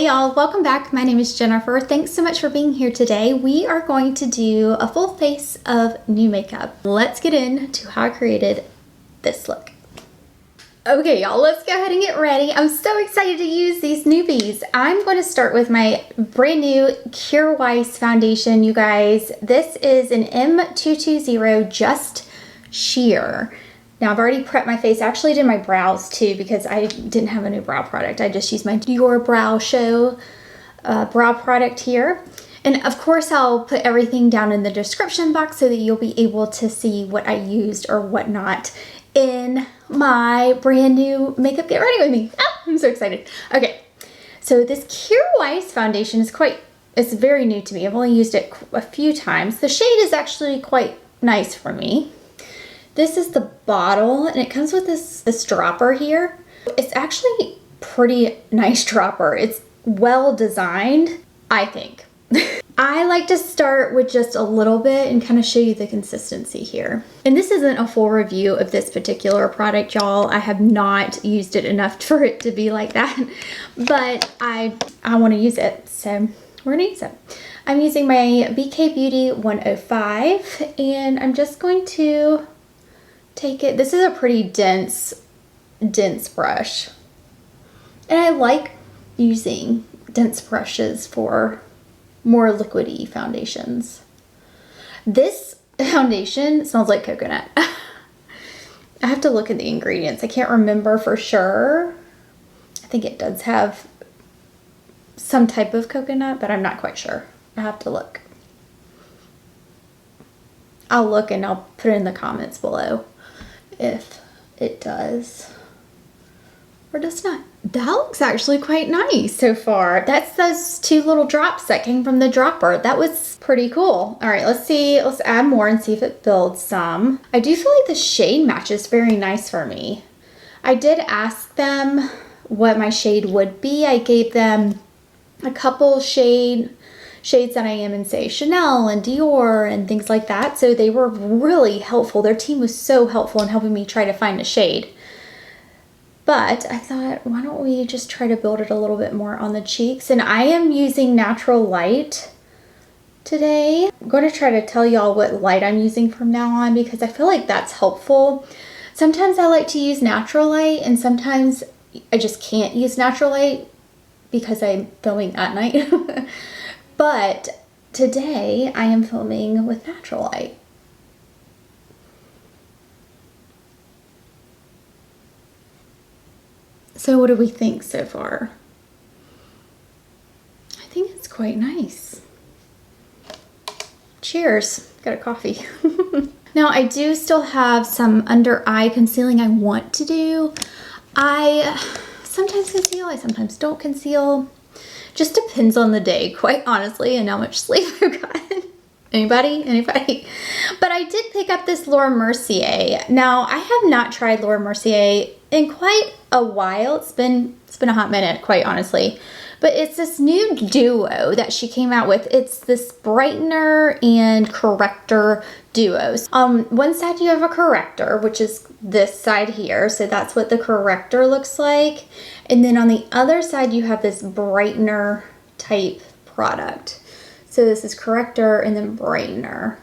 Hey y'all, welcome back. My name is Jennifer. Thanks so much for being here today. We are going to do a full face of new makeup. Let's get into how I created this look. Okay y'all, let's go ahead and get ready. I'm so excited to use these newbies. I'm going to start with my brand new Keerwice Foundation, you guys. This is an M220 Just Sheer. Now I've already prepped my face. I actually did my brows too because I didn't have a new brow product. I just used my Dior Brow Show brow product here. And of course I'll put everything down in the description box so that you'll be able to see what I used or whatnot in my brand new makeup get ready with me. Ah, I'm so excited. Okay, so this Keerwice foundation is it's very new to me. I've only used it a few times. The shade is actually quite nice for me. This is the bottle and it comes with this dropper here. It's actually pretty nice dropper. It's well designed, I think. I like to start with just a little bit and kind of show you the consistency here. And this isn't a full review of this particular product, y'all. I have not used it enough for it to be like that, but I want to use it, so we're gonna use it. I'm using my BK Beauty 105 and I'm just going to take it. This is a pretty dense brush. And I like using dense brushes for more liquidy foundations. This foundation smells like coconut. I have to look at the ingredients. I can't remember for sure. I think it does have some type of coconut, but I'm not quite sure. I have to look. I'll look and I'll put it in the comments below if it does or does not. That looks actually quite nice so far. That's those two little drops that came from the dropper. That was pretty cool. All right, let's add more and see if it builds some. I do feel like the shade matches very nice for me. I did ask them what my shade would be. I gave them a couple shades that I am in, say, Chanel and Dior and things like that. So they were really helpful. Their team was so helpful in helping me try to find a shade. But I thought, why don't we just try to build it a little bit more on the cheeks? And I am using natural light today. I'm going to try to tell y'all what light I'm using from now on because I feel like that's helpful. Sometimes I like to use natural light and sometimes I just can't use natural light because I'm filming at night. But today I am filming with natural light. So what do we think so far? I think it's quite nice. Cheers, got a coffee. Now I do still have some under eye concealing I want to do. I sometimes conceal, I sometimes don't conceal. Just depends on the day, quite honestly, and how much sleep I've gotten. Anybody? But I did pick up this Laura Mercier. Now, I have not tried Laura Mercier in quite a while. It's been a hot minute, quite honestly. But it's this new duo that she came out with. It's this Brightener and Corrector duos. On one side you have a Corrector, which is this side here. So that's what the Corrector looks like. And then on the other side you have this Brightener type product. So this is Corrector and then Brightener.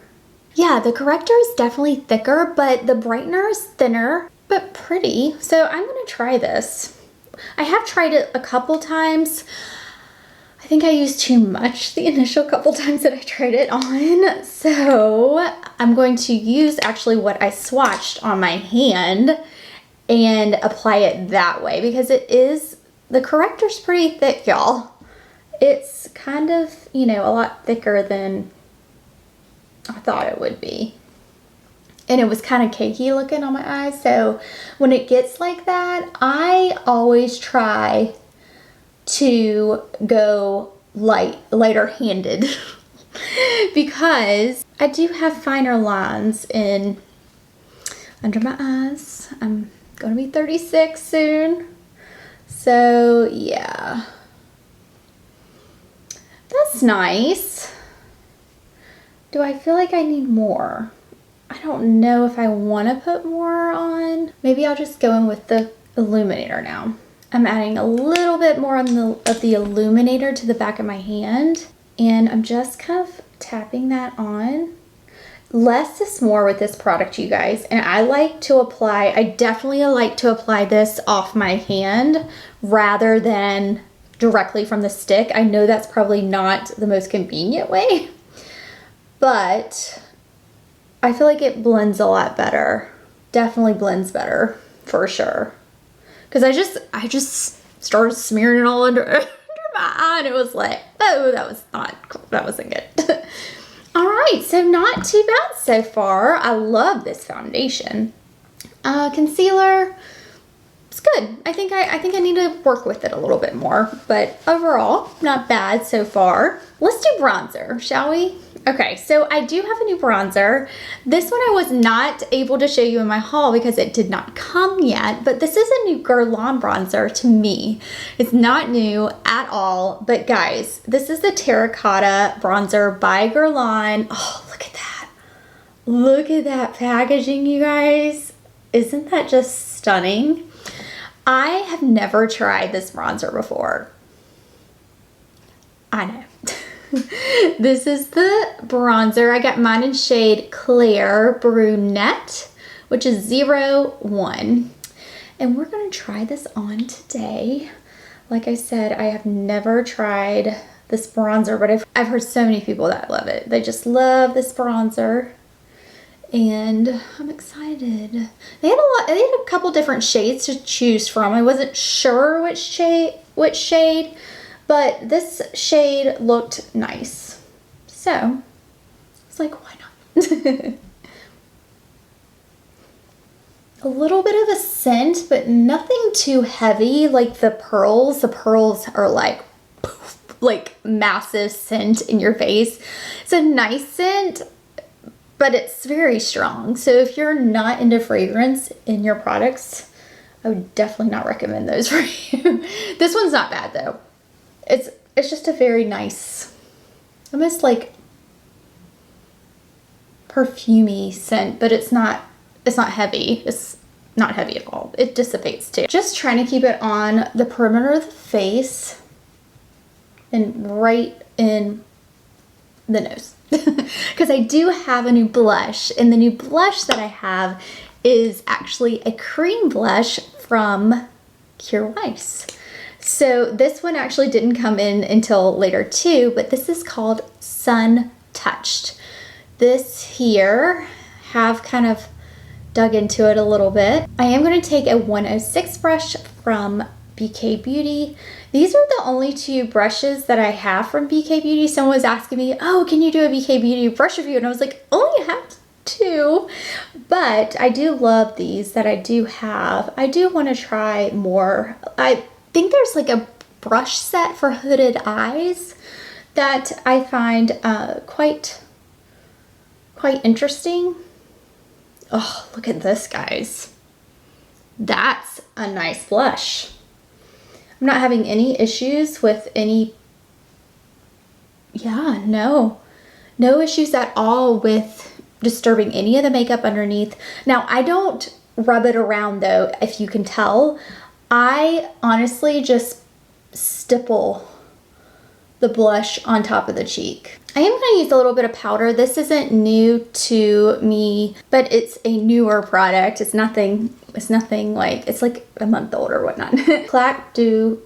Yeah, the Corrector is definitely thicker, but the Brightener is thinner, but pretty. So I'm gonna try this. I have tried it a couple times. I think I used too much the initial couple times that I tried it on. So I'm going to use actually what I swatched on my hand and apply it that way because the Corrector's pretty thick, y'all. It's kind of, you know, a lot thicker than I thought it would be. And it was kind of cakey looking on my eyes. So when it gets like that, I always try to go lighter handed because I do have finer lines under my eyes. I'm gonna be 36 soon. So yeah. That's nice. Do I feel like I need more? I don't know if I want to put more on. Maybe I'll just go in with the Illuminator now. I'm adding a little bit more of the Illuminator to the back of my hand, and I'm just kind of tapping that on. Less is more with this product, you guys, and I definitely like to apply this off my hand rather than directly from the stick. I know that's probably not the most convenient way, but I feel like it blends a lot better. Definitely blends better for sure. Because I just started smearing it all under my eye, and it was like, oh, that wasn't good. All right, so not too bad so far. I love this foundation. Concealer, it's good. I think I need to work with it a little bit more, but overall, not bad so far. Let's do bronzer, shall we? Okay, so I do have a new bronzer. This one I was not able to show you in my haul because it did not come yet, but this is a new Gurlan bronzer to me. It's not new at all, but guys, this is the Terracotta bronzer by Gurlan. Oh, look at that. Look at that packaging, you guys. Isn't that just stunning? I have never tried this bronzer before. I know. This is the bronzer. I got mine in shade Claire Brunette, which is 01. And we're going to try this on today. Like I said, I have never tried this bronzer, but I've heard so many people that love it. They just love this bronzer. And I'm excited. They had a couple different shades to choose from. I wasn't sure which shade, but this shade looked nice. So it's like, why not? A little bit of a scent, but nothing too heavy like the pearls. The pearls are like poof, like massive scent in your face. It's a nice scent, but it's very strong. So if you're not into fragrance in your products, I would definitely not recommend those for you. This one's not bad though. It's just a very nice, almost like perfumey scent, but it's not heavy. It's not heavy at all. It dissipates too. Just trying to keep it on the perimeter of the face and right in the nose. Because I do have a new blush, and the new blush that I have is actually a cream blush from Kjaer Weis. So this one actually didn't come in until later too, but this is called Sun Touched. This here, have kind of dug into it a little bit. I am going to take a 106 brush from BK Beauty. These are the only two brushes that I have from BK Beauty. Someone was asking me, oh, can you do a BK Beauty brush review? And I was like, only have two, but I do love these that I do have. I do want to try more. I think there's like a brush set for hooded eyes that I find quite interesting. Oh, look at this, guys. That's a nice blush. I'm not having any issues with any, no issues at all with disturbing any of the makeup underneath. Now, I don't rub it around though, if you can tell. I honestly just stipple the blush on top of the cheek. I am going to use a little bit of powder. This isn't new to me, but it's a newer product. It's nothing like, it's like a month old or whatnot. Cle de Peau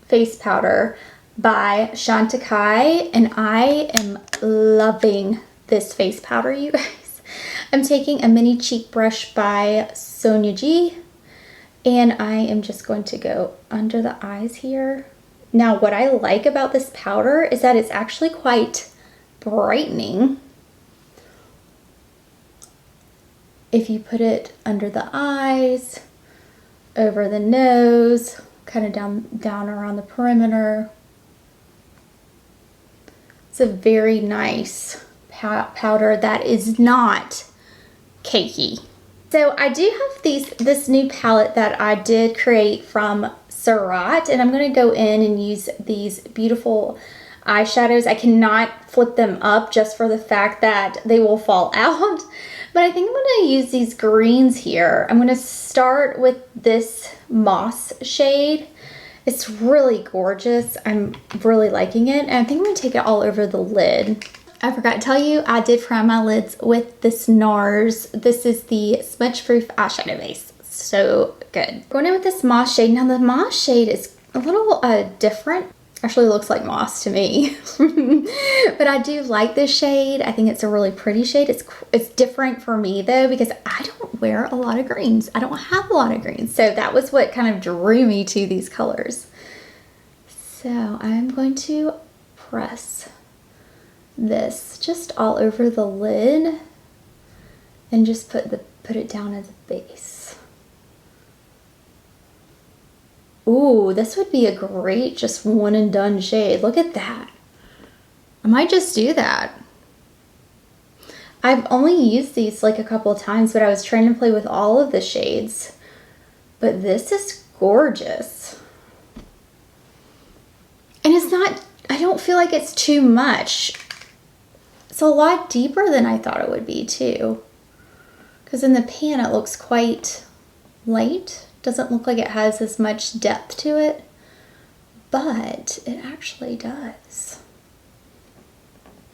face powder by Chanel Kjaer, and I am loving this face powder, you guys. I'm taking a mini cheek brush by Sonia G, and I am just going to go under the eyes here. Now, what I like about this powder is that it's actually quite brightening. If you put it under the eyes, over the nose, kind of down around the perimeter. It's a very nice powder that is not cakey. So I do have this new palette that I did create from Surratt, and I'm going to go in and use these beautiful eyeshadows. I cannot flip them up just for the fact that they will fall out, But I think I'm going to use these greens here. I'm going to start with this moss shade. It's really gorgeous. I'm really liking it. And I think I'm going to take it all over the lid. I forgot to tell you, I did prime my lids with this NARS. This is the smudge proof eyeshadow base. So good. Going in with this moss shade. Now the moss shade is a little different. Actually looks like moss to me. But I do like this shade. I think it's a really pretty shade. It's different for me though, because I don't wear a lot of greens. I don't have a lot of greens. So that was what kind of drew me to these colors. So I'm going to press this just all over the lid and just put it down as a base. Ooh, this would be a great just one and done shade. Look at that. I might just do that. I've only used these like a couple of times, but I was trying to play with all of the shades. But this is gorgeous. And it's not, I don't feel like it's too much. It's a lot deeper than I thought it would be too. Because in the pan it looks quite light. Doesn't look like it has as much depth to it, but it actually does.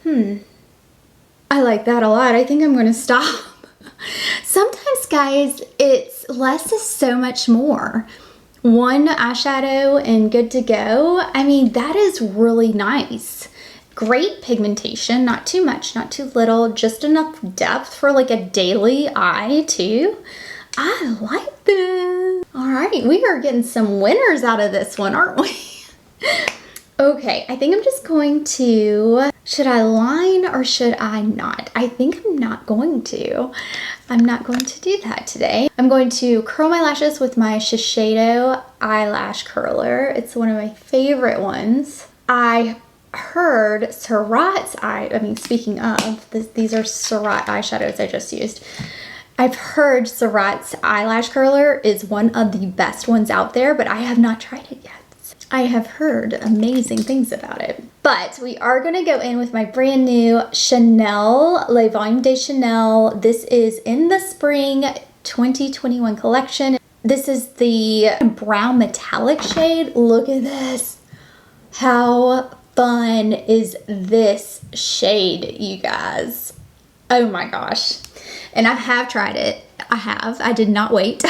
I like that a lot. I think I'm going to stop. Sometimes, guys, it's less is so much more. One eyeshadow and good to go. I mean, that is really nice. Great pigmentation, not too much, not too little, just enough depth for like a daily eye too. I like this. All right, we are getting some winners out of this one, aren't we? Okay, I think I'm just going to, should I line or should I not? I think I'm not going to. I'm not going to do that today. I'm going to curl my lashes with my Shiseido eyelash curler. It's one of my favorite ones. I heard Surratt's speaking of, these are Surratt eyeshadows I just used. I've heard Surratt's eyelash curler is one of the best ones out there, but I have not tried it yet. I have heard amazing things about it. But we are going to go in with my brand new Chanel Le Volume de Chanel. This is in the spring 2021 collection. This is the brown metallic shade. Look at this. How fun is this shade, you guys? Oh my gosh. And I have tried it. I did not wait.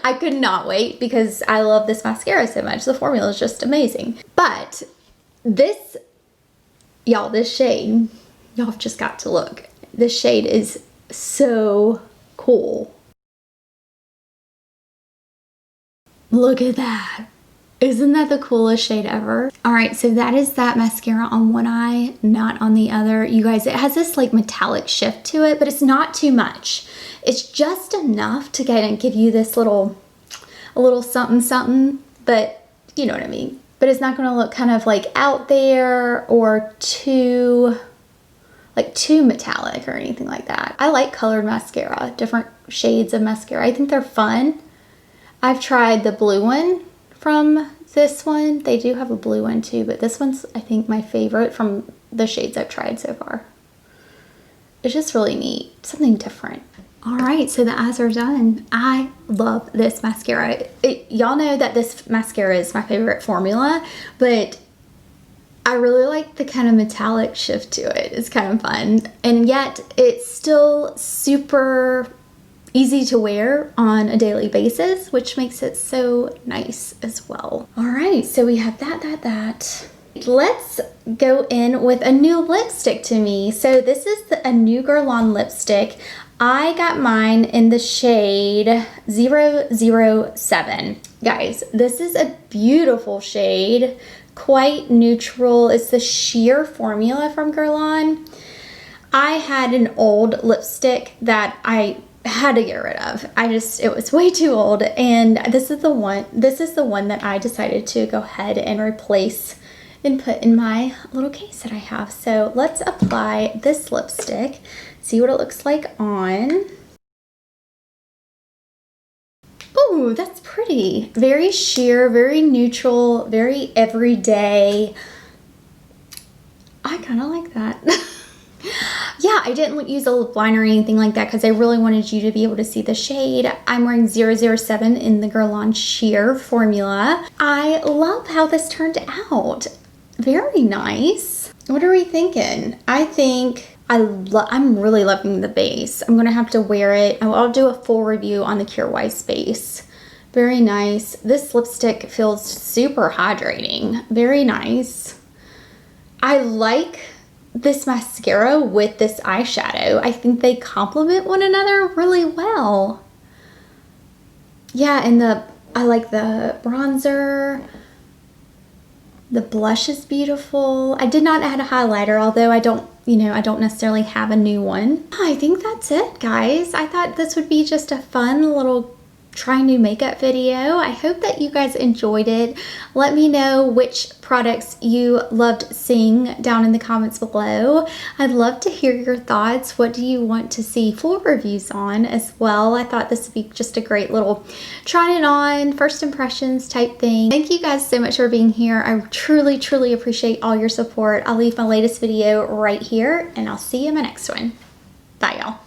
I could not wait because I love this mascara so much. The formula is just amazing. But this, y'all, this shade, y'all have just got to look. This shade is so cool. Look at that. Isn't that the coolest shade ever? All right, so that is that mascara on one eye, not on the other. You guys, it has this like metallic shift to it, but it's not too much. It's just enough to kind of give you this a little something something, but you know what I mean. But it's not gonna look kind of like out there or too metallic or anything like that. I like colored mascara, different shades of mascara. I think they're fun. I've tried the blue one from this one. They do have a blue one too, but this one's, I think, my favorite from the shades I've tried so far. It's just really neat, something different. All right, so the eyes are done. I love this mascara. Y'all know that this mascara is my favorite formula, but I really like the kind of metallic shift to it. It's kind of fun, and yet it's still super easy to wear on a daily basis, which makes it so nice as well. All right, so we have that. Let's go in with a new lipstick to me. So this is a new Gurlan lipstick. I got mine in the shade 007. Guys, this is a beautiful shade, quite neutral. It's the sheer formula from Gurlan. I had an old lipstick that I had to get rid of. It was way too old, and this is the one that I decided to go ahead and replace and put in my little case that I have. So let's apply this lipstick, see what it looks like on. Ooh, that's pretty. Very sheer, very neutral, very everyday. I kind of like that. Yeah, I didn't use a lip liner or anything like that because I really wanted you to be able to see the shade. I'm wearing 007 in the Gurlan sheer formula. I love how this turned out. Very nice. What are we thinking? I think I'm really loving the base. I'm going to have to wear it. I'll do a full review on the Keerwice base. Very nice. This lipstick feels super hydrating. Very nice. I like this mascara with this eyeshadow. I think they complement one another really well. Yeah, and I like the bronzer. The blush is beautiful. I did not add a highlighter, although I don't necessarily have a new one. I think that's it, guys. I thought this would be just a fun little try new makeup video. I hope that you guys enjoyed it. Let me know which products you loved seeing down in the comments below. I'd love to hear your thoughts. What do you want to see full reviews on as well? I thought this would be just a great little try it on, first impressions type thing. Thank you guys so much for being here. I truly, truly appreciate all your support. I'll leave my latest video right here and I'll see you in my next one. Bye, y'all.